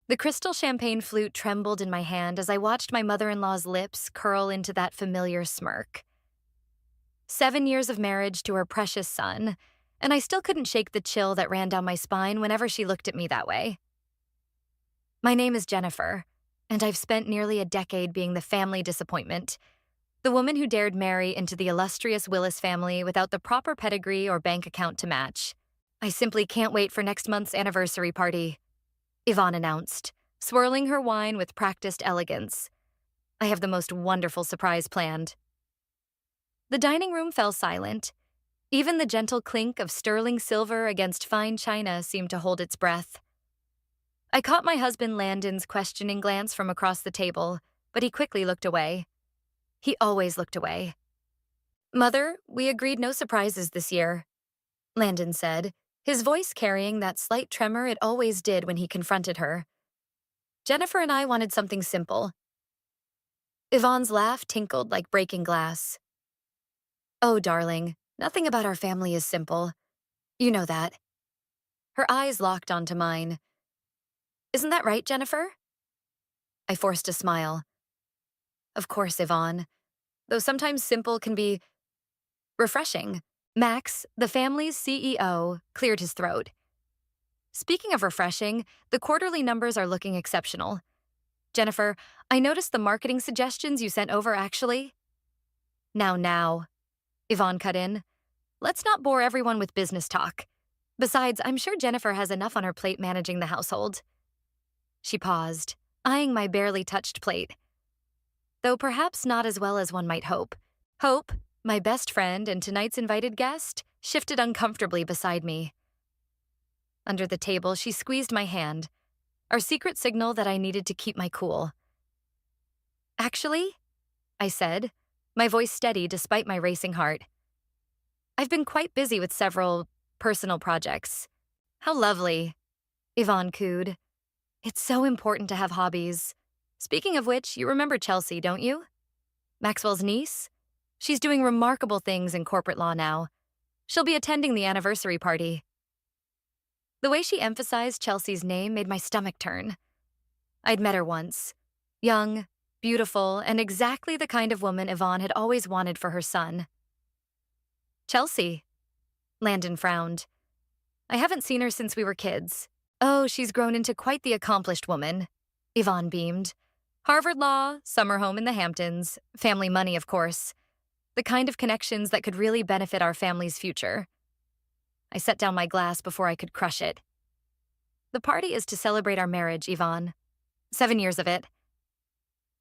The crystal champagne flute trembled in my hand as I watched my mother-in-law's lips curl into that familiar smirk. 7 years of marriage to her precious son, and I still couldn't shake the chill that ran down my spine whenever she looked at me that way. My name is Jennifer, and I've spent nearly a decade being the family disappointment, the woman who dared marry into the illustrious Willis family without the proper pedigree or bank account to match. I simply can't wait for next month's anniversary party, Yvonne announced, swirling her wine with practiced elegance. I have the most wonderful surprise planned. The dining room fell silent. Even the gentle clink of sterling silver against fine china seemed to hold its breath. I caught my husband Landon's questioning glance from across the table, but he quickly looked away. He always looked away. "Mother, we agreed no surprises this year," Landon said, his voice carrying that slight tremor it always did when he confronted her. "Jennifer and I wanted something simple." Yvonne's laugh tinkled like breaking glass. "Oh, darling, nothing about our family is simple. You know that." Her eyes locked onto mine. "Isn't that right, Jennifer?" I forced a smile. "Of course, Yvonne. Though sometimes simple can be refreshing." Max, the family's CEO, cleared his throat. "Speaking of refreshing, the quarterly numbers are looking exceptional. Jennifer, I noticed the marketing suggestions you sent over actually." Now, Yvonne cut in. "Let's not bore everyone with business talk. Besides, I'm sure Jennifer has enough on her plate managing the household." She paused, eyeing my barely touched plate. Though perhaps not as well as one might hope. Hope, my best friend and tonight's invited guest, shifted uncomfortably beside me. Under the table, she squeezed my hand, our secret signal that I needed to keep my cool. "Actually," I said, my voice steady despite my racing heart, "I've been quite busy with several personal projects." "How lovely," Yvonne cooed. "It's so important to have hobbies. Speaking of which, you remember Chelsea, don't you? Maxwell's niece? She's doing remarkable things in corporate law now. She'll be attending the anniversary party." The way she emphasized Chelsea's name made my stomach turn. I'd met her once. Young, beautiful, and exactly the kind of woman Yvonne had always wanted for her son. "Chelsea?" Landon frowned. "I haven't seen her since we were kids." "Oh, she's grown into quite the accomplished woman," Yvonne beamed. "Harvard Law, summer home in the Hamptons, family money, of course. The kind of connections that could really benefit our family's future." I set down my glass before I could crush it. "The party is to celebrate our marriage, Yvonne. 7 years of it."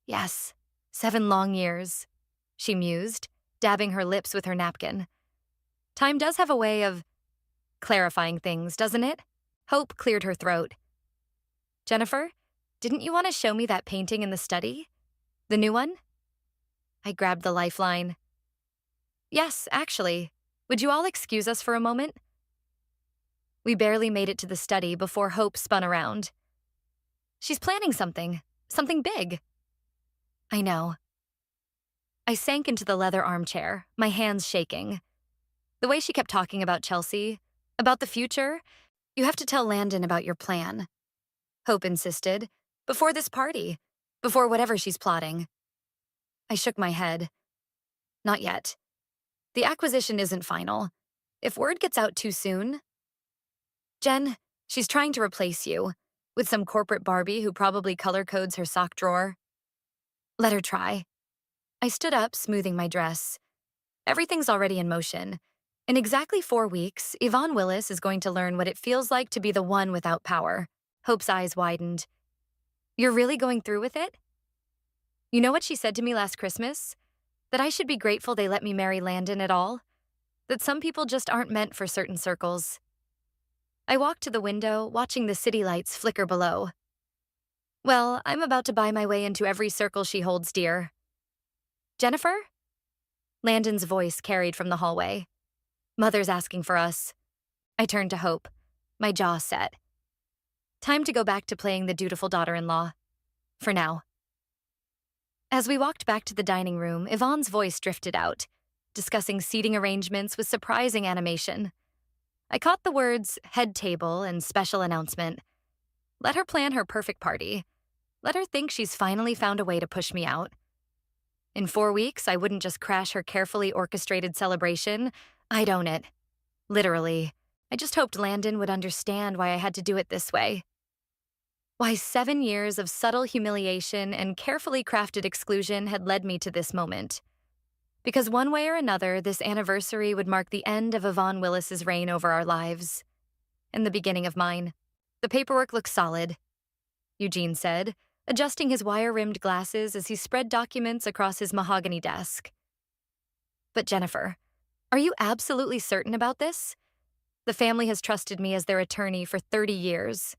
"Yes, 7 long years," she mused, dabbing her lips with her napkin. "Time does have a way of clarifying things, doesn't it?" Hope cleared her throat. "Jennifer, didn't you want to show me that painting in the study? The new one?" I grabbed the lifeline. "Yes, actually. Would you all excuse us for a moment?" We barely made it to the study before Hope spun around. "She's planning something big." "I know." I sank into the leather armchair, my hands shaking. The way she kept talking about Chelsea, about the future. "You have to tell Landon about your plan," Hope insisted, "before this party, before whatever she's plotting." I shook my head. "Not yet. The acquisition isn't final. If word gets out too soon..." "Jen, she's trying to replace you, with some corporate Barbie who probably color codes her sock drawer." "Let her try." I stood up, smoothing my dress. "Everything's already in motion. In exactly 4 weeks, Yvonne Willis is going to learn what it feels like to be the one without power." Hope's eyes widened. "You're really going through with it?" "You know what she said to me last Christmas? That I should be grateful they let me marry Landon at all. That some people just aren't meant for certain circles." I walked to the window, watching the city lights flicker below. "Well, I'm about to buy my way into every circle she holds dear." "Jennifer?" Landon's voice carried from the hallway. "Mother's asking for us." I turned to Hope, my jaw set. Time to go back to playing the dutiful daughter-in-law. For now. As we walked back to the dining room, Yvonne's voice drifted out, discussing seating arrangements with surprising animation. I caught the words head table and special announcement. Let her plan her perfect party. Let her think she's finally found a way to push me out. In 4 weeks, I wouldn't just crash her carefully orchestrated celebration. I'd own it. Literally. I just hoped Landon would understand why I had to do it this way. Why 7 years of subtle humiliation and carefully crafted exclusion had led me to this moment. Because one way or another, this anniversary would mark the end of Yvonne Willis's reign over our lives. And the beginning of mine. The paperwork looks solid, Eugene said, adjusting his wire-rimmed glasses as he spread documents across his mahogany desk. But Jennifer, are you absolutely certain about this? The family has trusted me as their attorney for 30 years.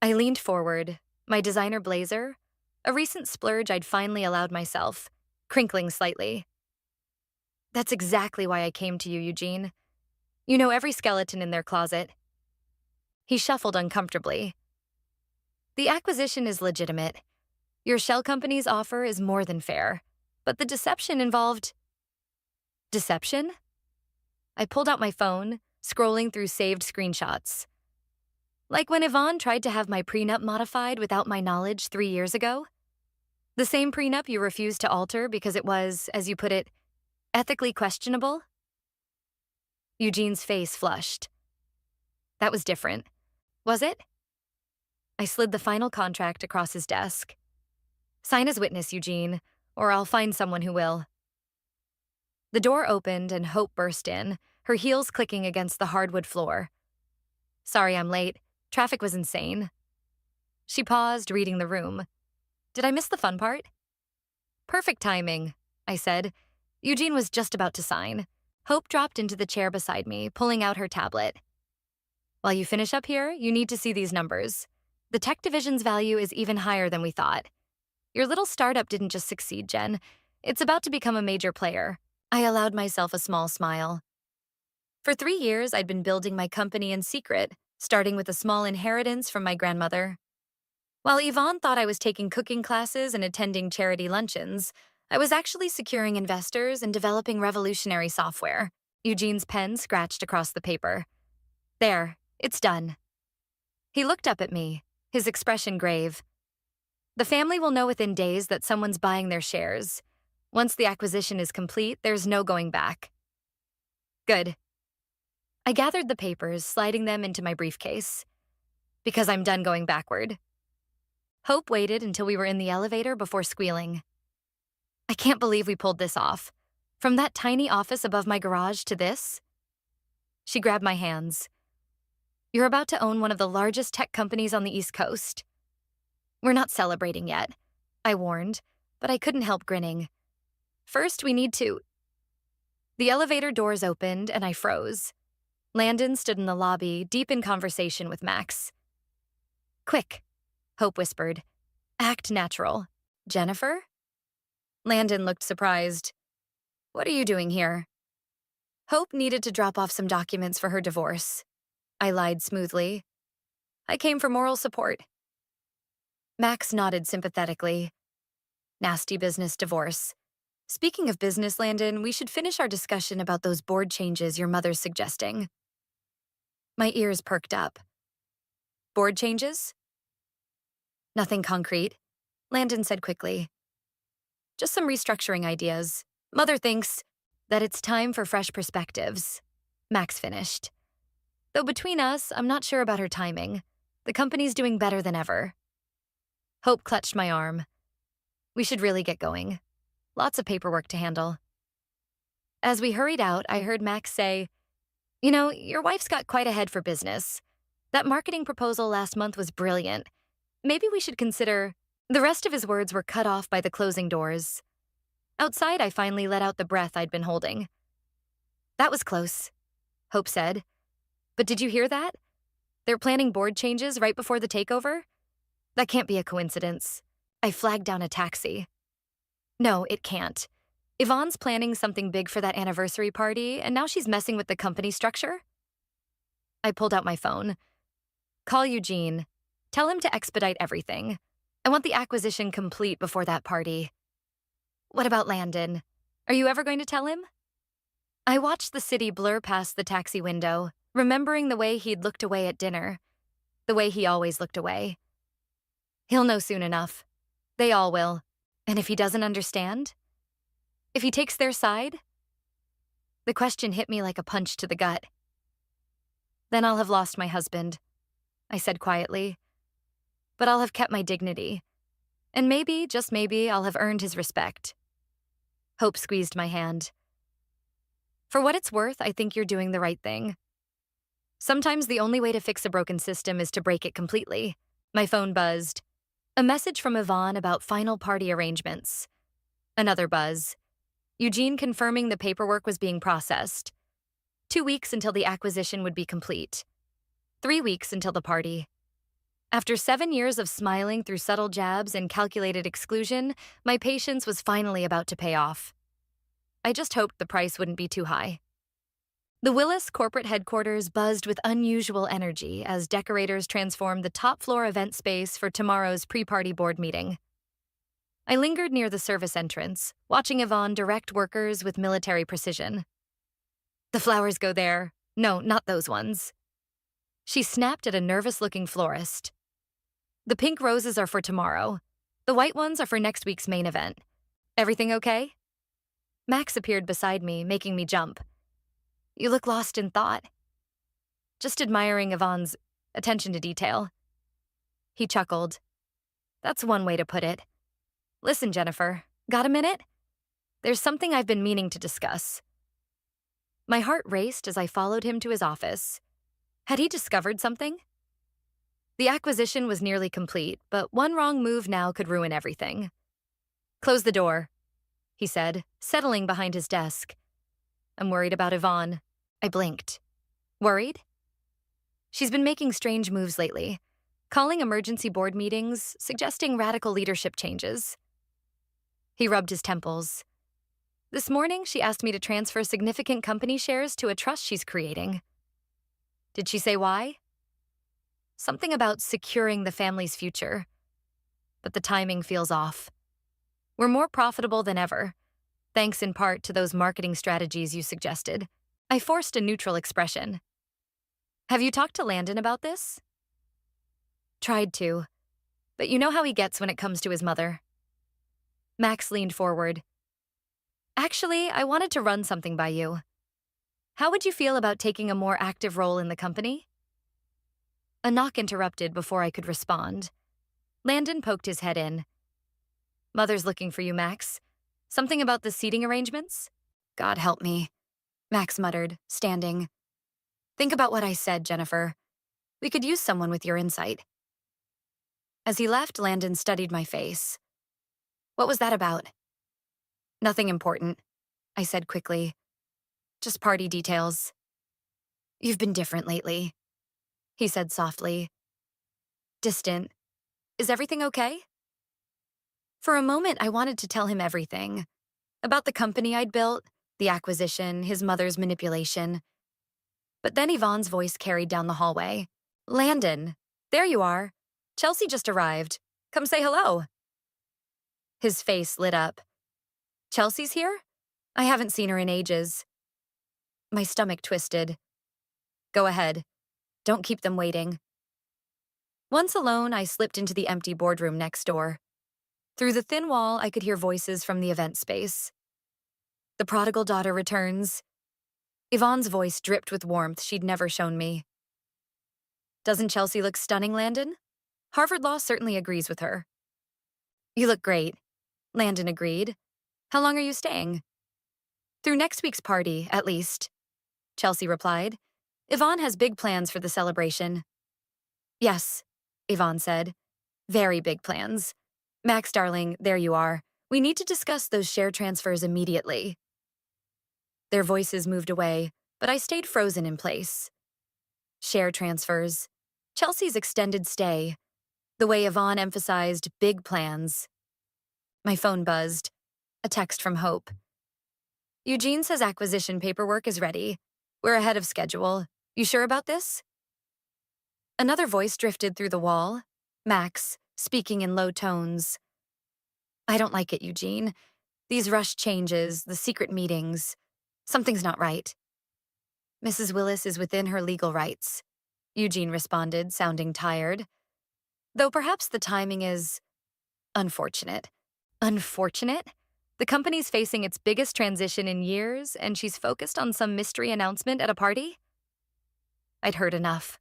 I leaned forward, my designer blazer, a recent splurge I'd finally allowed myself, crinkling slightly. That's exactly why I came to you, Eugene. You know every skeleton in their closet. He shuffled uncomfortably. The acquisition is legitimate. Your shell company's offer is more than fair, but the deception involved... Deception? I pulled out my phone, scrolling through saved screenshots. Like when Yvonne tried to have my prenup modified without my knowledge 3 years ago? The same prenup you refused to alter because it was, as you put it, ethically questionable? Eugene's face flushed. That was different. Was it? I slid the final contract across his desk. Sign as witness, Eugene, or I'll find someone who will. The door opened and Hope burst in, her heels clicking against the hardwood floor. Sorry I'm late. Traffic was insane. She paused, reading the room. Did I miss the fun part? Perfect timing, I said. Eugene was just about to sign. Hope dropped into the chair beside me, pulling out her tablet. While you finish up here, you need to see these numbers. The tech division's value is even higher than we thought. Your little startup didn't just succeed, Jen. It's about to become a major player. I allowed myself a small smile. For 3 years, I'd been building my company in secret, starting with a small inheritance from my grandmother. While Yvonne thought I was taking cooking classes and attending charity luncheons, I was actually securing investors and developing revolutionary software. Eugene's pen scratched across the paper. There, it's done. He looked up at me, his expression grave. The family will know within days that someone's buying their shares. Once the acquisition is complete, there's no going back. Good. I gathered the papers, sliding them into my briefcase. Because I'm done going backward. Hope waited until we were in the elevator before squealing. I can't believe we pulled this off. From that tiny office above my garage to this. She grabbed my hands. You're about to own one of the largest tech companies on the East Coast. We're not celebrating yet, I warned, but I couldn't help grinning. First, we need to... The elevator doors opened and I froze. Landon stood in the lobby, deep in conversation with Max. Quick, Hope whispered. Act natural. Jennifer? Landon looked surprised. What are you doing here? Hope needed to drop off some documents for her divorce. I lied smoothly. I came for moral support. Max nodded sympathetically. Nasty business divorce. Speaking of business, Landon, we should finish our discussion about those board changes your mother's suggesting. My ears perked up. Board changes? Nothing concrete, Landon said quickly. Just some restructuring ideas. Mother thinks that it's time for fresh perspectives. Max finished. Though between us, I'm not sure about her timing. The company's doing better than ever. Hope clutched my arm. We should really get going. Lots of paperwork to handle. As we hurried out, I heard Max say, You know, your wife's got quite a head for business. That marketing proposal last month was brilliant. Maybe we should consider... The rest of his words were cut off by the closing doors. Outside, I finally let out the breath I'd been holding. That was close, Hope said. But did you hear that? They're planning board changes right before the takeover? That can't be a coincidence. I flagged down a taxi. No, it can't. Yvonne's planning something big for that anniversary party, and now she's messing with the company structure? I pulled out my phone. Call Eugene. Tell him to expedite everything. I want the acquisition complete before that party. What about Landon? Are you ever going to tell him? I watched the city blur past the taxi window, remembering the way he'd looked away at dinner. the way he always looked away. He'll know soon enough. They all will. And if he doesn't understand? If he takes their side? The question hit me like a punch to the gut. Then I'll have lost my husband, I said quietly. But I'll have kept my dignity. And maybe, just maybe, I'll have earned his respect. Hope squeezed my hand. For what it's worth, I think you're doing the right thing. Sometimes the only way to fix a broken system is to break it completely. My phone buzzed. A message from Yvonne about final party arrangements. Another buzz. Eugene confirming the paperwork was being processed. 2 weeks until the acquisition would be complete. 3 weeks until the party. After 7 years of smiling through subtle jabs and calculated exclusion, my patience was finally about to pay off. I just hoped the price wouldn't be too high. The Willis corporate headquarters buzzed with unusual energy as decorators transformed the top-floor event space for tomorrow's pre-party board meeting. I lingered near the service entrance, watching Yvonne direct workers with military precision. The flowers go there. No, not those ones. She snapped at a nervous-looking florist. The pink roses are for tomorrow. The white ones are for next week's main event. Everything okay? Max appeared beside me, making me jump. You look lost in thought. Just admiring Yvonne's attention to detail. He chuckled. That's one way to put it. Listen, Jennifer, got a minute? There's something I've been meaning to discuss. My heart raced as I followed him to his office. Had he discovered something? The acquisition was nearly complete, but one wrong move now could ruin everything. Close the door, he said, settling behind his desk. I'm worried about Yvonne. I blinked. Worried? She's been making strange moves lately, calling emergency board meetings, suggesting radical leadership changes. He rubbed his temples. This morning, she asked me to transfer significant company shares to a trust she's creating. Did she say why? Something about securing the family's future. But the timing feels off. We're more profitable than ever, thanks in part to those marketing strategies you suggested. I forced a neutral expression. Have you talked to Landon about this? Tried to, but you know how he gets when it comes to his mother. Max leaned forward. Actually, I wanted to run something by you. How would you feel about taking a more active role in the company? A knock interrupted before I could respond. Landon poked his head in. Mother's looking for you, Max. Something about the seating arrangements? God help me, Max muttered, standing. Think about what I said, Jennifer. We could use someone with your insight. As he left, Landon studied my face. What was that about? Nothing important, I said quickly. Just party details. You've been different lately, he said softly. Distant. Is everything okay? For a moment, I wanted to tell him everything. About the company I'd built, the acquisition, his mother's manipulation. But then Yvonne's voice carried down the hallway. Landon, there you are. Chelsea just arrived. Come say hello. His face lit up. Chelsea's here? I haven't seen her in ages. My stomach twisted. Go ahead. Don't keep them waiting. Once alone, I slipped into the empty boardroom next door. Through the thin wall, I could hear voices from the event space. The prodigal daughter returns. Yvonne's voice dripped with warmth she'd never shown me. Doesn't Chelsea look stunning, Landon? Harvard Law certainly agrees with her. You look great, Landon agreed. How long are you staying? Through next week's party, at least, Chelsea replied. Yvonne has big plans for the celebration. Yes, Yvonne said. Very big plans. Max, darling, there you are. We need to discuss those share transfers immediately. Their voices moved away, but I stayed frozen in place. Share transfers. Chelsea's extended stay. The way Yvonne emphasized big plans. My phone buzzed. A text from Hope. Eugene says acquisition paperwork is ready. We're ahead of schedule. You sure about this? Another voice drifted through the wall. Max, speaking in low tones. I don't like it, Eugene. These rushed changes, the secret meetings. Something's not right. Mrs. Willis is within her legal rights. Eugene responded, sounding tired. Though perhaps the timing is unfortunate. Unfortunate? The company's facing its biggest transition in years, and she's focused on some mystery announcement at a party? I'd heard enough.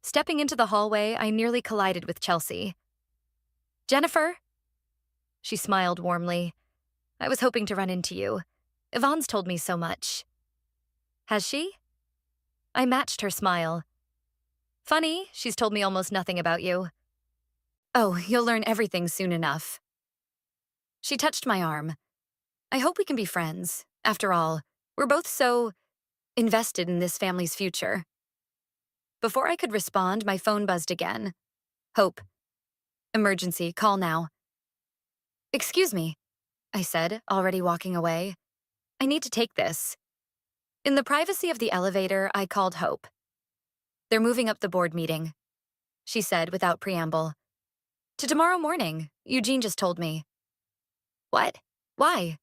Stepping into the hallway, I nearly collided with Chelsea. Jennifer? She smiled warmly. I was hoping to run into you. Yvonne's told me so much. Has she? I matched her smile. Funny, she's told me almost nothing about you. Oh, you'll learn everything soon enough. She touched my arm. I hope we can be friends. After all, we're both so invested in this family's future. Before I could respond, my phone buzzed again. Hope. Emergency, call now. Excuse me, I said, already walking away. I need to take this. In the privacy of the elevator, I called Hope. They're moving up the board meeting, she said without preamble. To tomorrow morning, Eugene just told me. What? Why?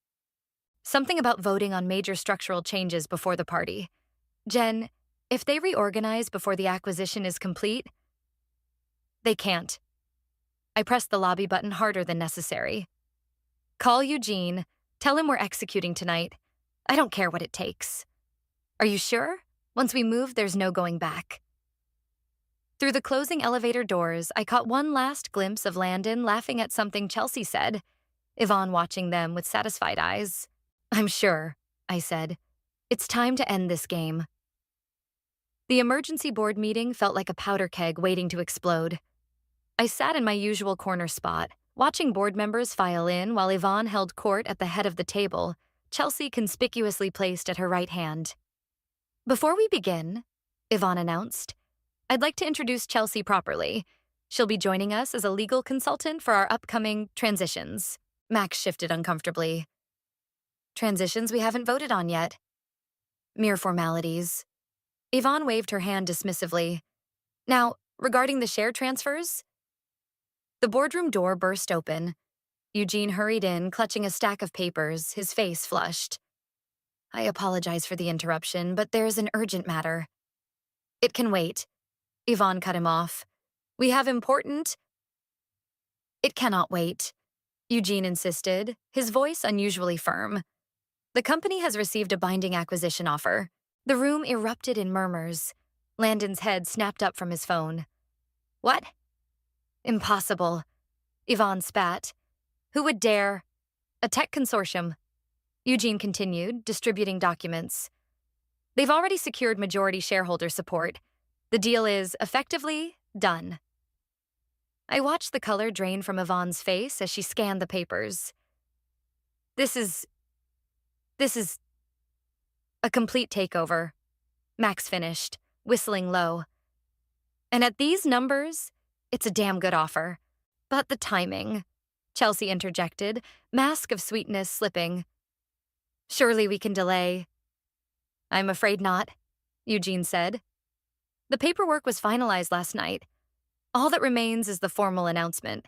Something about voting on major structural changes before the party. Jen, if they reorganize before the acquisition is complete, they can't. I pressed the lobby button harder than necessary. Call Eugene, tell him we're executing tonight. I don't care what it takes. Are you sure? Once we move, there's no going back. Through the closing elevator doors, I caught one last glimpse of Landon laughing at something Chelsea said, Yvonne watching them with satisfied eyes. I'm sure, I said. It's time to end this game. The emergency board meeting felt like a powder keg waiting to explode. I sat in my usual corner spot, watching board members file in while Yvonne held court at the head of the table, Chelsea conspicuously placed at her right hand. Before we begin, Yvonne announced, I'd like to introduce Chelsea properly. She'll be joining us as a legal consultant for our upcoming transitions. Max shifted uncomfortably. Transitions we haven't voted on yet. Mere formalities. Yvonne waved her hand dismissively. Now, regarding the share transfers? The boardroom door burst open. Eugene hurried in, clutching a stack of papers, his face flushed. I apologize for the interruption, but there's an urgent matter. It can wait. Yvonne cut him off. We have important... It cannot wait, Eugene insisted, his voice unusually firm. The company has received a binding acquisition offer. The room erupted in murmurs. Landon's head snapped up from his phone. What? Impossible. Yvonne spat. Who would dare? A tech consortium. Eugene continued, distributing documents. They've already secured majority shareholder support. The deal is, effectively, done. I watched the color drain from Yvonne's face as she scanned the papers. This is a complete takeover, Max finished, whistling low. And at these numbers, it's a damn good offer. But the timing, Chelsea interjected, mask of sweetness slipping. Surely we can delay. I'm afraid not, Eugene said. The paperwork was finalized last night. All that remains is the formal announcement.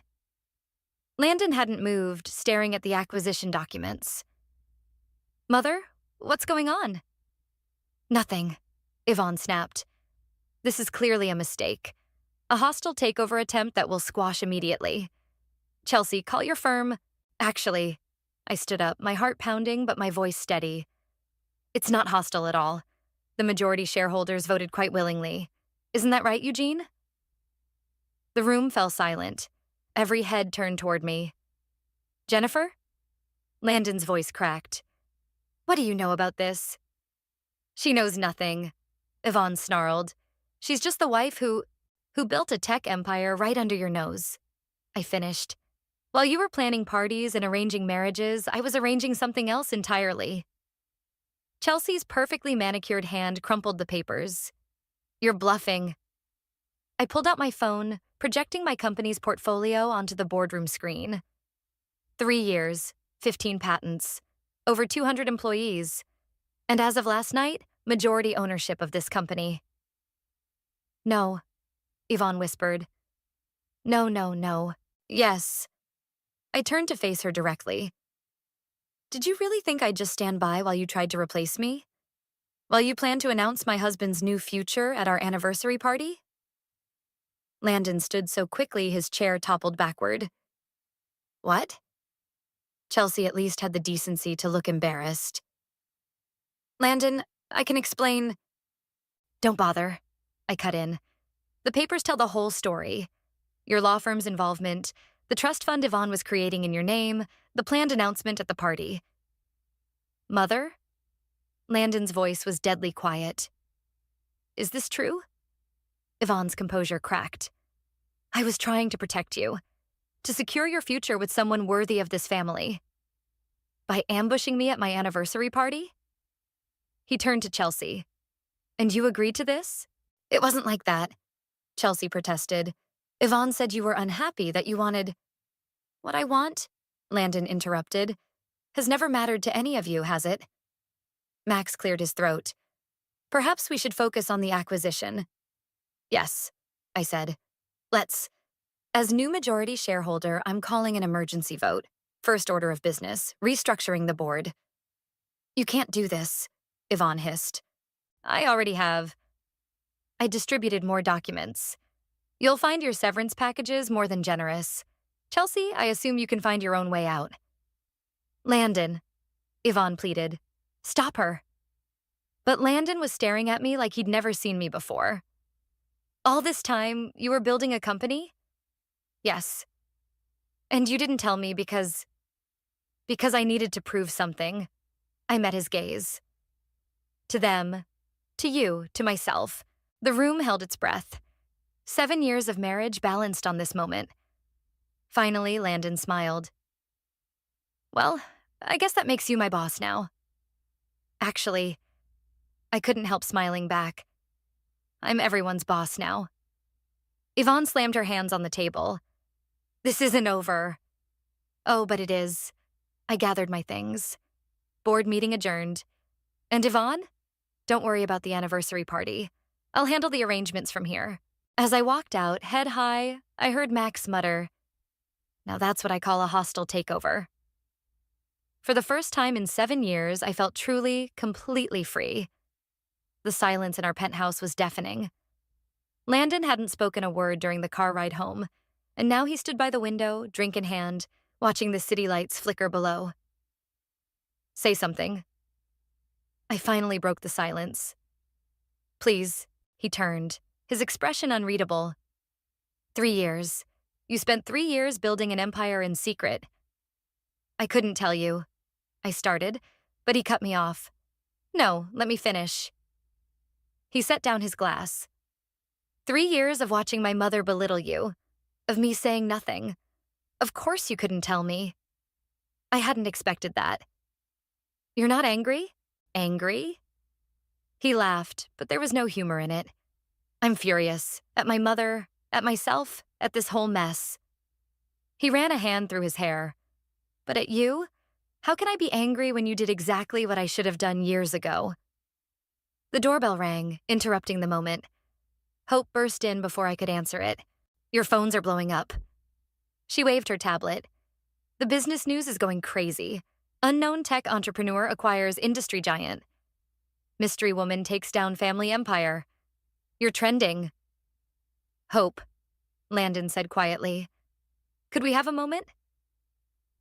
Landon hadn't moved, staring at the acquisition documents. Mother, what's going on? Nothing, Yvonne snapped. This is clearly a mistake. A hostile takeover attempt that will squash immediately. Chelsea, call your firm. Actually, I stood up, my heart pounding but my voice steady. It's not hostile at all. The majority shareholders voted quite willingly. Isn't that right, Eugene? The room fell silent. Every head turned toward me. Jennifer? Landon's voice cracked. What do you know about this? She knows nothing, Yvonne snarled. She's just the wife who built a tech empire right under your nose. I finished. While you were planning parties and arranging marriages, I was arranging something else entirely. Chelsea's perfectly manicured hand crumpled the papers. You're bluffing. I pulled out my phone, projecting my company's portfolio onto the boardroom screen. 3 years, 15 patents, over 200 employees, and as of last night, majority ownership of this company. No, Yvonne whispered. No, no, no. Yes. I turned to face her directly. Did you really think I'd just stand by while you tried to replace me? While you plan to announce my husband's new future at our anniversary party? Landon stood so quickly his chair toppled backward. What? Chelsea at least had the decency to look embarrassed. Landon, I can explain. Don't bother. I cut in. The papers tell the whole story. Your law firm's involvement, the trust fund Yvonne was creating in your name, the planned announcement at the party. Mother? Landon's voice was deadly quiet. Is this true? Yvonne's composure cracked. I was trying to protect you, to secure your future with someone worthy of this family. By ambushing me at my anniversary party? He turned to Chelsea. And you agreed to this? It wasn't like that, Chelsea protested. Yvonne said you were unhappy, that you wanted. What I want, Landon interrupted, has never mattered to any of you, has it? Max cleared his throat. Perhaps we should focus on the acquisition. Yes, I said. Let's. As new majority shareholder, I'm calling an emergency vote. First order of business, restructuring the board. You can't do this, Yvonne hissed. I already have. I distributed more documents. You'll find your severance packages more than generous. Chelsea, I assume you can find your own way out. Landon, Yvonne pleaded. Stop her. But Landon was staring at me like he'd never seen me before. All this time, you were building a company? Yes. And you didn't tell me because I needed to prove something. I met his gaze. To them, to you, to myself, the room held its breath. 7 years of marriage balanced on this moment. Finally, Landon smiled. Well, I guess that makes you my boss now. Actually, I couldn't help smiling back. I'm everyone's boss now. Yvonne slammed her hands on the table. This isn't over. Oh, but it is. I gathered my things. Board meeting adjourned. And Yvonne? Don't worry about the anniversary party. I'll handle the arrangements from here. As I walked out, head high, I heard Max mutter, Now that's what I call a hostile takeover. For the first time in 7 years, I felt truly, completely free. The silence in our penthouse was deafening. Landon hadn't spoken a word during the car ride home, and now he stood by the window, drink in hand, watching the city lights flicker below. Say something. I finally broke the silence. Please, he turned, his expression unreadable. 3 years. You spent 3 years building an empire in secret. I couldn't tell you. I started, but he cut me off. No, let me finish. He set down his glass. 3 years of watching my mother belittle you, of me saying nothing. Of course you couldn't tell me. I hadn't expected that. You're not angry? Angry? He laughed, but there was no humor in it. I'm furious. At my mother, at myself, at this whole mess. He ran a hand through his hair. But at you? How can I be angry when you did exactly what I should have done years ago? The doorbell rang, interrupting the moment. Hope burst in before I could answer it. Your phones are blowing up. She waved her tablet. The business news is going crazy. Unknown tech entrepreneur acquires industry giant. Mystery woman takes down family empire. You're trending. Hope, Landon said quietly. Could we have a moment?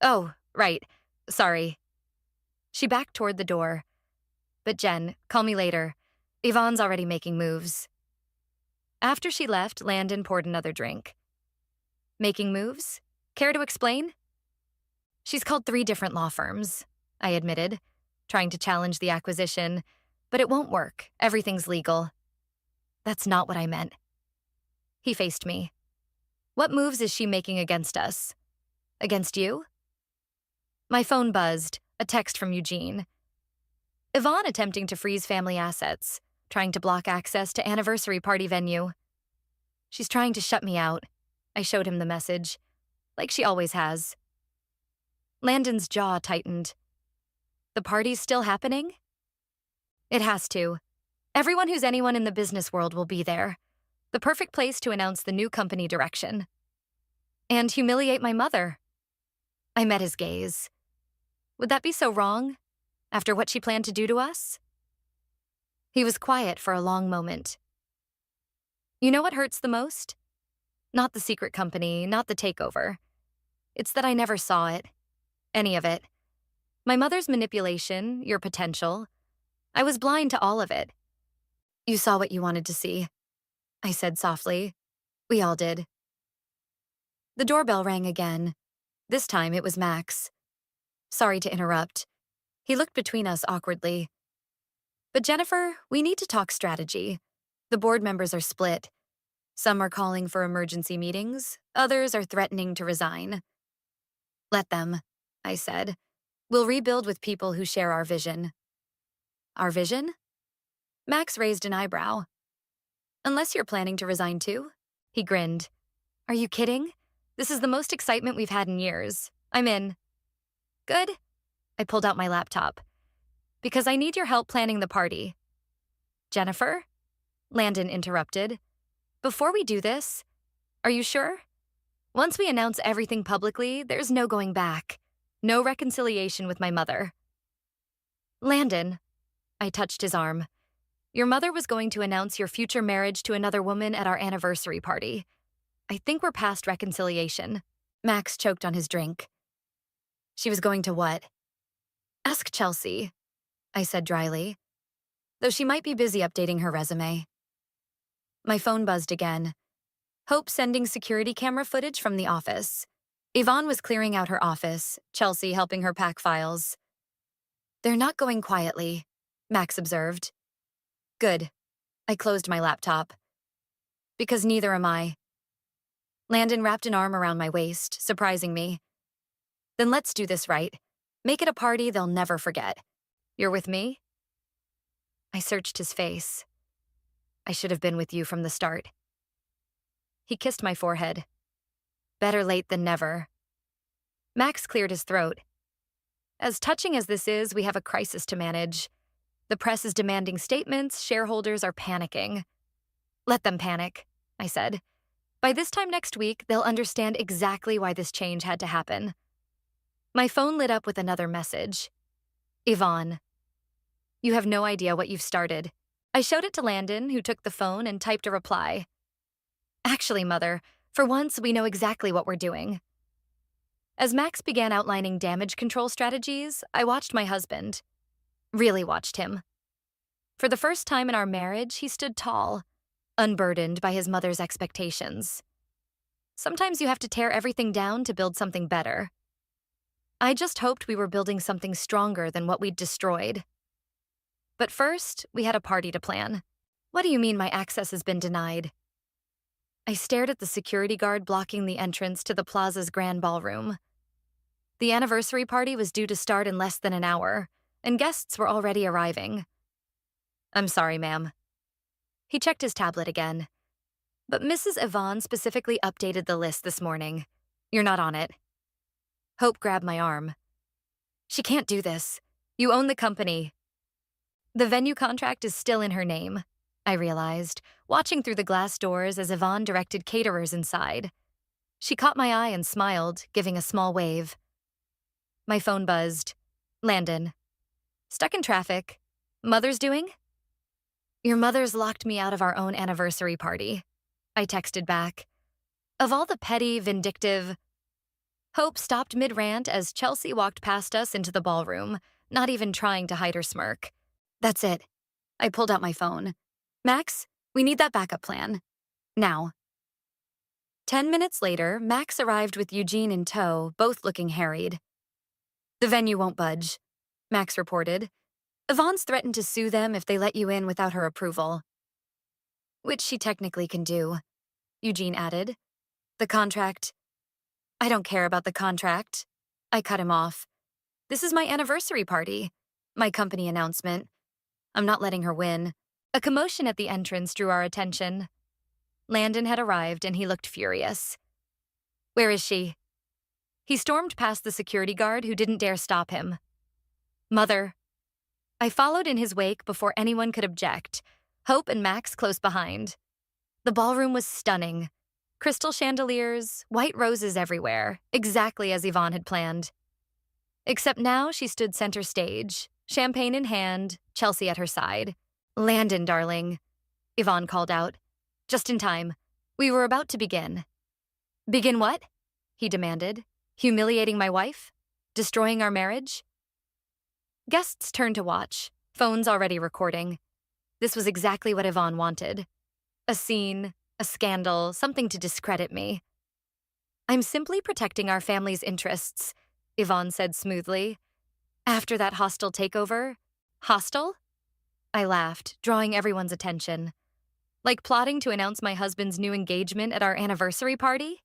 Oh, right. Sorry. She backed toward the door. But Jen, call me later. Yvonne's already making moves. After she left, Landon poured another drink. Making moves? Care to explain? She's called 3 different law firms, I admitted, trying to challenge the acquisition, but it won't work. Everything's legal. That's not what I meant. He faced me. What moves is she making against us? Against you? My phone buzzed, a text from Eugene. Yvonne attempting to freeze family assets, trying to block access to anniversary party venue. She's trying to shut me out. I showed him the message, like she always has. Landon's jaw tightened. The party's still happening? It has to. Everyone who's anyone in the business world will be there. The perfect place to announce the new company direction. And humiliate my mother. I met his gaze. Would that be so wrong? After what she planned to do to us? He was quiet for a long moment. You know what hurts the most? Not the secret company, not the takeover. It's that I never saw it. Any of it. My mother's manipulation, your potential. I was blind to all of it. You saw what you wanted to see, I said softly. We all did. The doorbell rang again. This time it was Max. Sorry to interrupt. He looked between us awkwardly. But Jennifer, we need to talk strategy. The board members are split. Some are calling for emergency meetings. Others are threatening to resign. Let them, I said. We'll rebuild with people who share our vision. Our vision? Max raised an eyebrow. Unless you're planning to resign too? He grinned. Are you kidding? This is the most excitement we've had in years. I'm in. Good. I pulled out my laptop. Because I need your help planning the party. Jennifer? Landon interrupted. Before we do this, are you sure? Once we announce everything publicly, there's no going back. No reconciliation with my mother. Landon, I touched his arm. Your mother was going to announce your future marriage to another woman at our anniversary party. I think we're past reconciliation. Max choked on his drink. She was going to what? Ask Chelsea, I said dryly, though she might be busy updating her resume. My phone buzzed again. Hope sending security camera footage from the office. Yvonne was clearing out her office, Chelsea helping her pack files. They're not going quietly, Max observed. Good. I closed my laptop. Because neither am I. Landon wrapped an arm around my waist, surprising me. Then let's do this right. Make it a party they'll never forget. You're with me? I searched his face. I should have been with you from the start. He kissed my forehead. Better late than never. Max cleared his throat. As touching as this is, we have a crisis to manage. The press is demanding statements, shareholders are panicking. Let them panic, I said. By this time next week, they'll understand exactly why this change had to happen. My phone lit up with another message. Yvonne. You have no idea what you've started. I showed it to Landon, who took the phone and typed a reply. Actually, Mother, for once, we know exactly what we're doing. As Max began outlining damage control strategies, I watched my husband. Really watched him. For the first time in our marriage, he stood tall, unburdened by his mother's expectations. Sometimes you have to tear everything down to build something better. I just hoped we were building something stronger than what we'd destroyed. But first, we had a party to plan. What do you mean my access has been denied? I stared at the security guard blocking the entrance to the plaza's grand ballroom. The anniversary party was due to start in less than an hour, and guests were already arriving. I'm sorry, ma'am. He checked his tablet again. But Mrs. Yvonne specifically updated the list this morning. You're not on it. Hope grabbed my arm. She can't do this. You own the company. The venue contract is still in her name, I realized, watching through the glass doors as Yvonne directed caterers inside. She caught my eye and smiled, giving a small wave. My phone buzzed. Landon. Stuck in traffic. Mother's doing? Your mother's locked me out of our own anniversary party, I texted back. Of all the petty, vindictive... Hope stopped mid-rant as Chelsea walked past us into the ballroom, not even trying to hide her smirk. That's it. I pulled out my phone. Max, we need that backup plan. Now. 10 minutes later, Max arrived with Eugene in tow, both looking harried. The venue won't budge, Max reported. Yvonne's threatened to sue them if they let you in without her approval. Which she technically can do, Eugene added. The contract... I don't care about the contract. I cut him off. This is my anniversary party. My company announcement. I'm not letting her win. A commotion at the entrance drew our attention. Landon had arrived and he looked furious. Where is she? He stormed past the security guard who didn't dare stop him. Mother. I followed in his wake before anyone could object, Hope and Max close behind. The ballroom was stunning. Crystal chandeliers, white roses everywhere, exactly as Yvonne had planned. Except now she stood center stage, champagne in hand, Chelsea at her side. Landon, darling, Yvonne called out. Just in time. We were about to begin. Begin what? He demanded. Humiliating my wife? Destroying our marriage? Guests turned to watch, phones already recording. This was exactly what Yvonne wanted. A scene, a scandal, something to discredit me. I'm simply protecting our family's interests, Yvonne said smoothly. After that hostile takeover. Hostile? I laughed, drawing everyone's attention. Like plotting to announce my husband's new engagement at our anniversary party?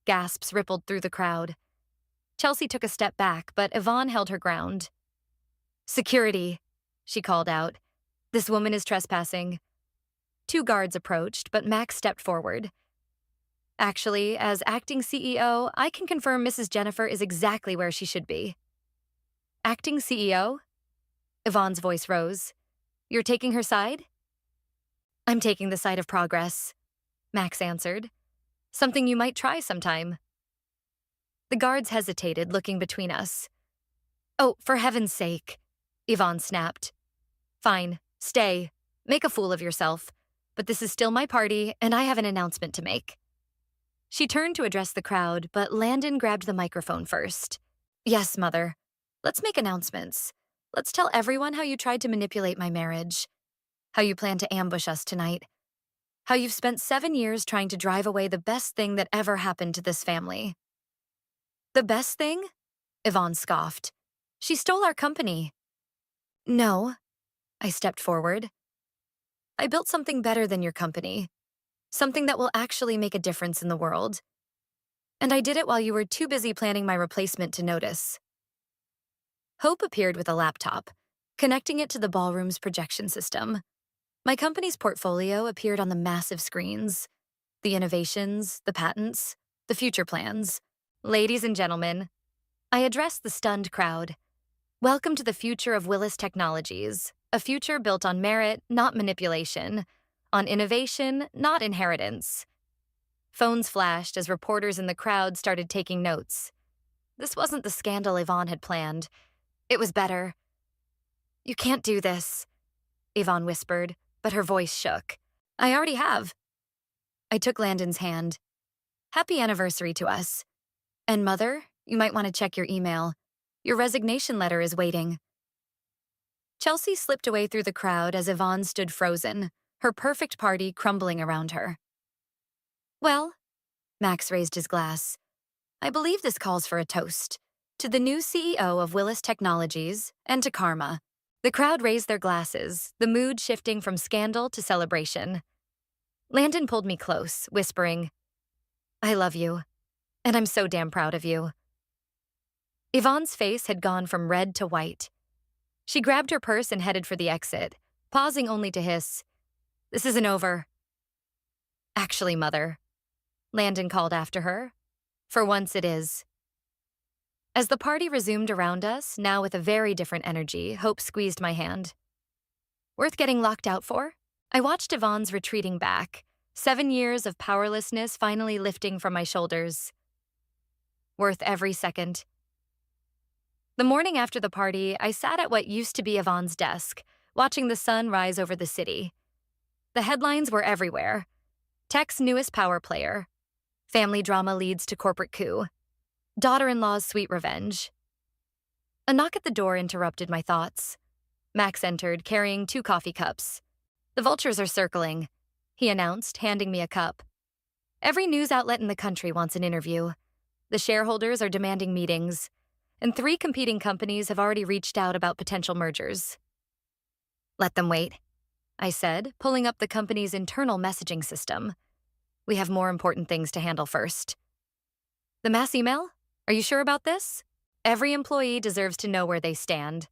Gasps rippled through the crowd. Chelsea took a step back, but Yvonne held her ground. Security, she called out. This woman is trespassing. 2 guards approached, but Max stepped forward. Actually, as acting CEO, I can confirm Mrs. Jennifer is exactly where she should be. Acting CEO? Yvonne's voice rose. You're taking her side? I'm taking the side of progress, Max answered. Something you might try sometime. The guards hesitated, looking between us. Oh, for heaven's sake, Yvonne snapped. Fine, stay. Make a fool of yourself. But this is still my party, and I have an announcement to make. She turned to address the crowd, but Landon grabbed the microphone first. Yes, Mother. Let's make announcements. Let's tell everyone how you tried to manipulate my marriage. How you plan to ambush us tonight. How you've spent 7 years trying to drive away the best thing that ever happened to this family. The best thing? Yvonne scoffed. She stole our company. No. I stepped forward. I built something better than your company. Something that will actually make a difference in the world. And I did it while you were too busy planning my replacement to notice. Hope appeared with a laptop, connecting it to the ballroom's projection system. My company's portfolio appeared on the massive screens. The innovations, the patents, the future plans. Ladies and gentlemen, I addressed the stunned crowd. Welcome to the future of Willis Technologies, a future built on merit, not manipulation, on innovation, not inheritance. Phones flashed as reporters in the crowd started taking notes. This wasn't the scandal Yvonne had planned. It was better. You can't do this, Yvonne whispered, but her voice shook. I already have. I took Landon's hand. Happy anniversary to us. And Mother, you might want to check your email. Your resignation letter is waiting. Chelsea slipped away through the crowd as Yvonne stood frozen, her perfect party crumbling around her. Well, Max raised his glass. I believe this calls for a toast. To the new CEO of Willis Technologies, and to karma. The crowd raised their glasses, the mood shifting from scandal to celebration. Landon pulled me close, whispering, I love you, and I'm so damn proud of you. Yvonne's face had gone from red to white. She grabbed her purse and headed for the exit, pausing only to hiss, This isn't over. Actually, Mother, Landon called after her. For once it is. As the party resumed around us, now with a very different energy, Hope squeezed my hand. Worth getting locked out for? I watched Yvonne's retreating back, 7 years of powerlessness finally lifting from my shoulders. Worth every second. The morning after the party, I sat at what used to be Yvonne's desk, watching the sun rise over the city. The headlines were everywhere. Tech's newest power player. Family drama leads to corporate coup. Daughter-in-law's sweet revenge. A knock at the door interrupted my thoughts. Max entered, carrying 2 coffee cups. The vultures are circling, he announced, handing me a cup. Every news outlet in the country wants an interview. The shareholders are demanding meetings, and 3 competing companies have already reached out about potential mergers. Let them wait, I said, pulling up the company's internal messaging system. We have more important things to handle first. The mass email? Are you sure about this? Every employee deserves to know where they stand.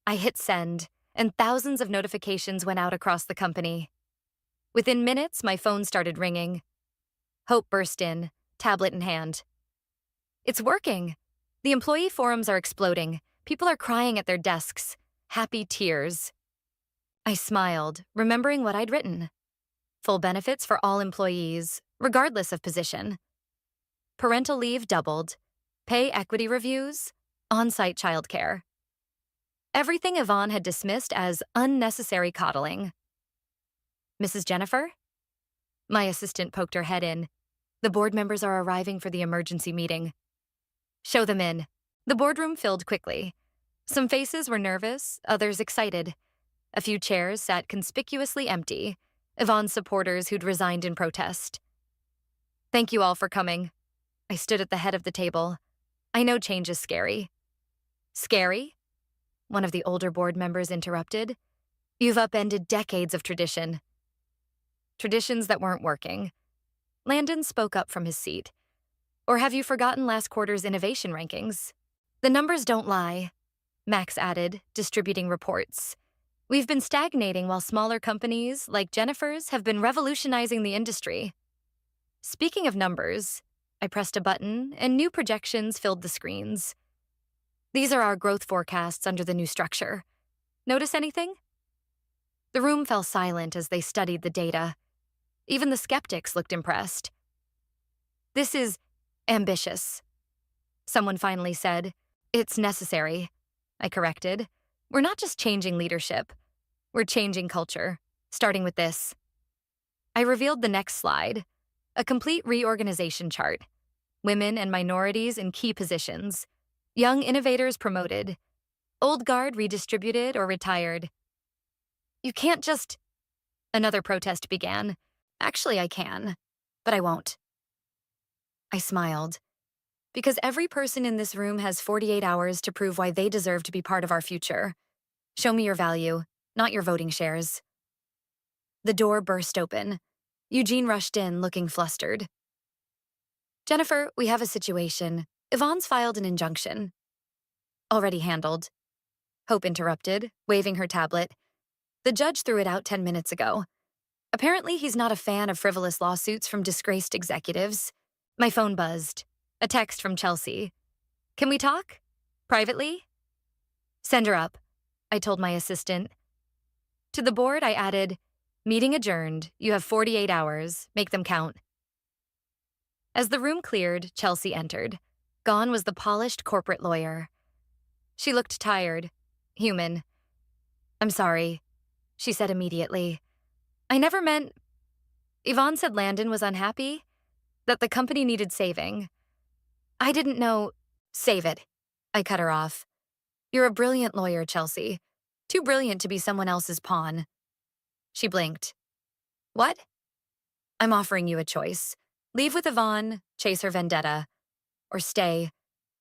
I hit send, and thousands of notifications went out across the company. Within minutes, my phone started ringing. Hope burst in, tablet in hand. It's working. The employee forums are exploding. People are crying at their desks. Happy tears. I smiled, remembering what I'd written. Full benefits for all employees, regardless of position. Parental leave doubled. Pay equity reviews. On-site childcare. Everything Yvonne had dismissed as unnecessary coddling. Mrs. Jennifer? My assistant poked her head in. The board members are arriving for the emergency meeting. Show them in. The boardroom filled quickly. Some faces were nervous, others excited. A few chairs sat conspicuously empty, Yvonne's supporters who'd resigned in protest. Thank you all for coming. I stood at the head of the table. I know change is scary. Scary? One of the older board members interrupted. You've upended decades of tradition. Traditions that weren't working. Landon spoke up from his seat. Or have you forgotten last quarter's innovation rankings? The numbers don't lie, Max added, distributing reports. We've been stagnating while smaller companies, like Jennifer's, have been revolutionizing the industry. Speaking of numbers, I pressed a button and new projections filled the screens. These are our growth forecasts under the new structure. Notice anything? The room fell silent as they studied the data. Even the skeptics looked impressed. This is ambitious, someone finally said. It's necessary, I corrected. We're not just changing leadership. We're changing culture, starting with this. I revealed the next slide, a complete reorganization chart. Women and minorities in key positions. Young innovators promoted. Old guard redistributed or retired. You can't just... Another protest began. Actually, I can, but I won't. I smiled. Because every person in this room has 48 hours to prove why they deserve to be part of our future. Show me your value, not your voting shares. The door burst open. Eugene rushed in, looking flustered. Jennifer, we have a situation. Yvonne's filed an injunction. Already handled. Hope interrupted, waving her tablet. The judge threw it out 10 minutes ago. Apparently, he's not a fan of frivolous lawsuits from disgraced executives. My phone buzzed. A text from Chelsea. Can we talk? Privately? Send her up, I told my assistant. To the board, I added, meeting adjourned. You have 48 hours. Make them count. As the room cleared, Chelsea entered. Gone was the polished corporate lawyer. She looked tired, human. I'm sorry, she said immediately. I never meant... Yvonne said Landon was unhappy, that the company needed saving. I didn't know... Save it. I cut her off. You're a brilliant lawyer, Chelsea. Too brilliant to be someone else's pawn. She blinked. What? I'm offering you a choice. Leave with Yvonne, chase her vendetta. Or stay,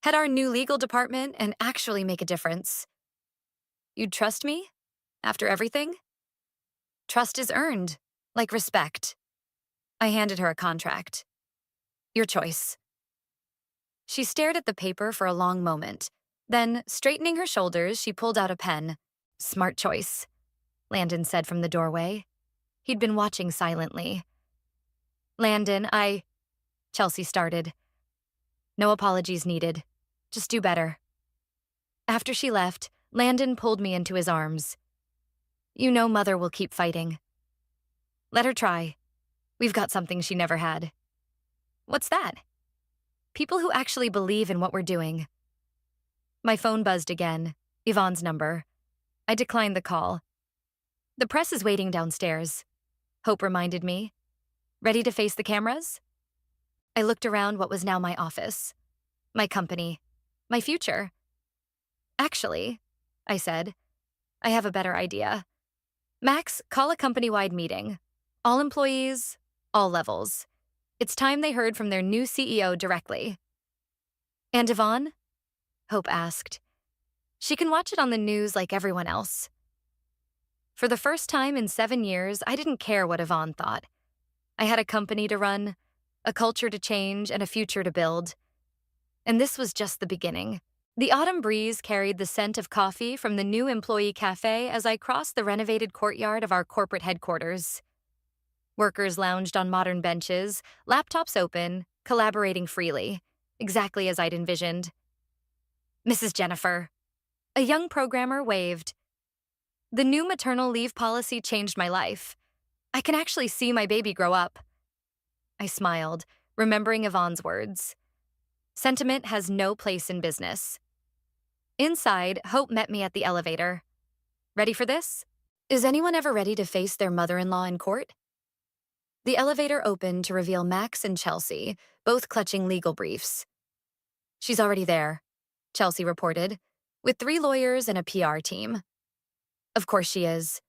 head our new legal department, and actually make a difference. You'd trust me? After everything? Trust is earned, like respect. I handed her a contract. Your choice. She stared at the paper for a long moment. Then, straightening her shoulders, she pulled out a pen. Smart choice, Landon said from the doorway. He'd been watching silently. Landon, Chelsea started. No apologies needed. Just do better. After she left, Landon pulled me into his arms. You know Mother will keep fighting. Let her try. We've got something she never had. What's that? People who actually believe in what we're doing. My phone buzzed again, Yvonne's number. I declined the call. The press is waiting downstairs, Hope reminded me. Ready to face the cameras? I looked around what was now my office, my company, my future. Actually, I said, I have a better idea. Max, call a company-wide meeting. All employees, all levels. It's time they heard from their new CEO directly. And Yvonne? Hope asked. She can watch it on the news like everyone else. For the first time in 7 years, I didn't care what Yvonne thought. I had a company to run, a culture to change, and a future to build. And this was just the beginning. The autumn breeze carried the scent of coffee from the new employee cafe as I crossed the renovated courtyard of our corporate headquarters. Workers lounged on modern benches, laptops open, collaborating freely, exactly as I'd envisioned. Mrs. Jennifer. A young programmer waved. The new maternal leave policy changed my life. I can actually see my baby grow up. I smiled, remembering Yvonne's words. Sentiment has no place in business. Inside, Hope met me at the elevator. Ready for this? Is anyone ever ready to face their mother-in-law in court? The elevator opened to reveal Max and Chelsea, both clutching legal briefs. She's already there, Chelsea reported, with 3 lawyers and a PR team. Of course she is.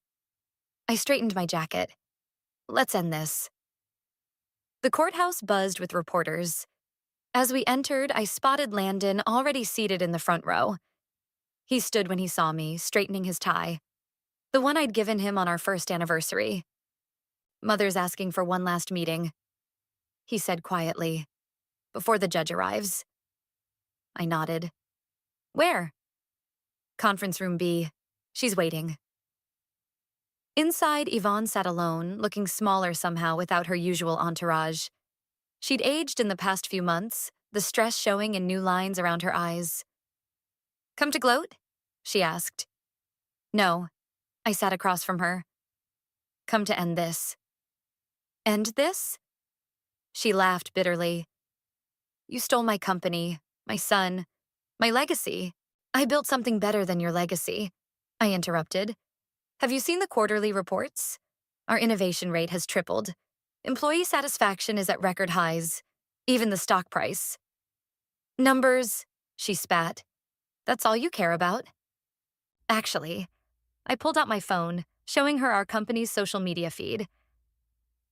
I straightened my jacket. Let's end this. The courthouse buzzed with reporters. As we entered, I spotted Landon already seated in the front row. He stood when he saw me, straightening his tie, the one I'd given him on our first anniversary. Mother's asking for one last meeting, he said quietly, before the judge arrives. I nodded. Where? Conference room B. She's waiting. Inside, Yvonne sat alone, looking smaller somehow without her usual entourage. She'd aged in the past few months, the stress showing in new lines around her eyes. Come to gloat? She asked. No. I sat across from her. Come to end this. End this? She laughed bitterly. You stole my company, my son, my legacy. I built something better than your legacy, I interrupted. Have you seen the quarterly reports? Our innovation rate has tripled. Employee satisfaction is at record highs, even the stock price. Numbers, she spat. That's all you care about? Actually, I pulled out my phone, showing her our company's social media feed.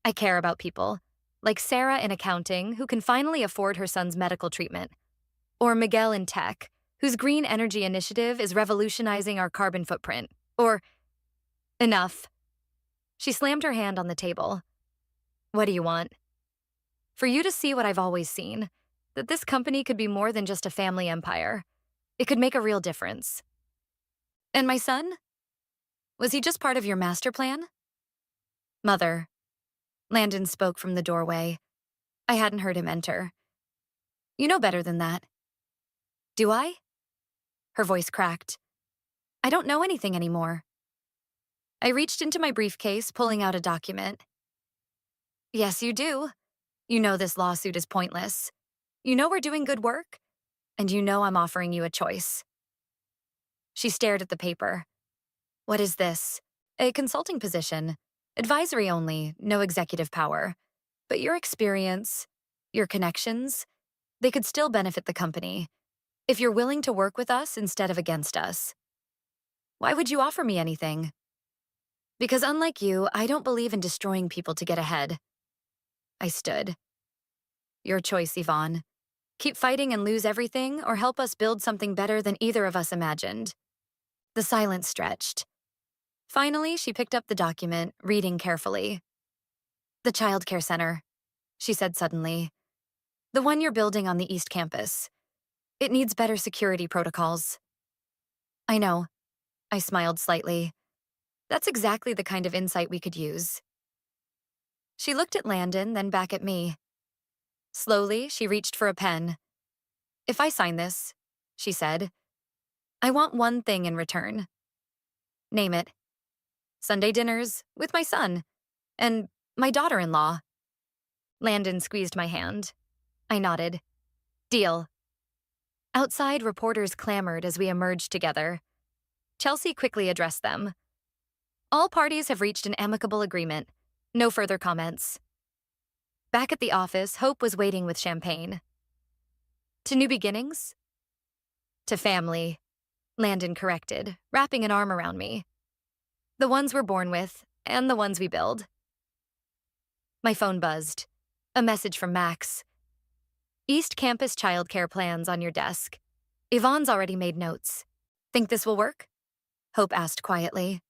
I care about people, like Sarah in accounting, who can finally afford her son's medical treatment, or Miguel in tech, whose green energy initiative is revolutionizing our carbon footprint, or enough. She slammed her hand on the table. What do you want? For you to see what I've always seen, that this company could be more than just a family empire. It could make a real difference. And my son? Was he just part of your master plan? Mother. Landon spoke from the doorway. I hadn't heard him enter. You know better than that. Do I? Her voice cracked. I don't know anything anymore. I reached into my briefcase, pulling out a document. Yes, you do. You know this lawsuit is pointless. You know we're doing good work, and you know I'm offering you a choice. She stared at the paper. What is this? A consulting position. Advisory only, no executive power. But your experience, your connections, they could still benefit the company if you're willing to work with us instead of against us. Why would you offer me anything? Because unlike you, I don't believe in destroying people to get ahead. I stood. Your choice, Yvonne. Keep fighting and lose everything, or help us build something better than either of us imagined. The silence stretched. Finally, she picked up the document, reading carefully. The child care center, she said suddenly. The one you're building on the East Campus. It needs better security protocols. I know. I smiled slightly. That's exactly the kind of insight we could use. She looked at Landon, then back at me. Slowly, she reached for a pen. If I sign this, she said, I want one thing in return. Name it. Sunday dinners with my son and my daughter-in-law. Landon squeezed my hand. I nodded. Deal. Outside, reporters clamored as we emerged together. Chelsea quickly addressed them. All parties have reached an amicable agreement. No further comments. Back at the office, Hope was waiting with champagne. To new beginnings? To family, Landon corrected, wrapping an arm around me. The ones we're born with, and the ones we build. My phone buzzed. A message from Max. East Campus childcare plans on your desk. Yvonne's already made notes. Think this will work? Hope asked quietly.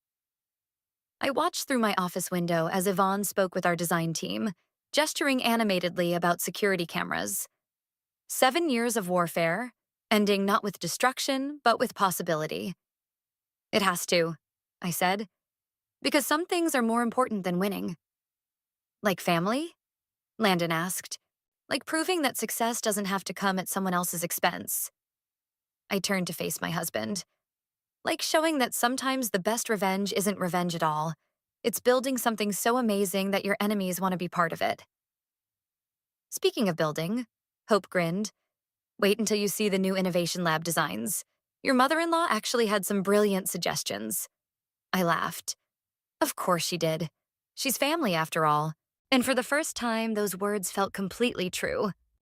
I watched through my office window as Yvonne spoke with our design team, gesturing animatedly about security cameras. 7 years of warfare, ending not with destruction, but with possibility. It has to, I said, because some things are more important than winning. Like family? Landon asked. Like proving that success doesn't have to come at someone else's expense. I turned to face my husband. Like showing that sometimes the best revenge isn't revenge at all. It's building something so amazing that your enemies want to be part of it. Speaking of building, Hope grinned. Wait until you see the new innovation lab designs. Your mother-in-law actually had some brilliant suggestions. I laughed. Of course she did. She's family after all. And for the first time, those words felt completely true.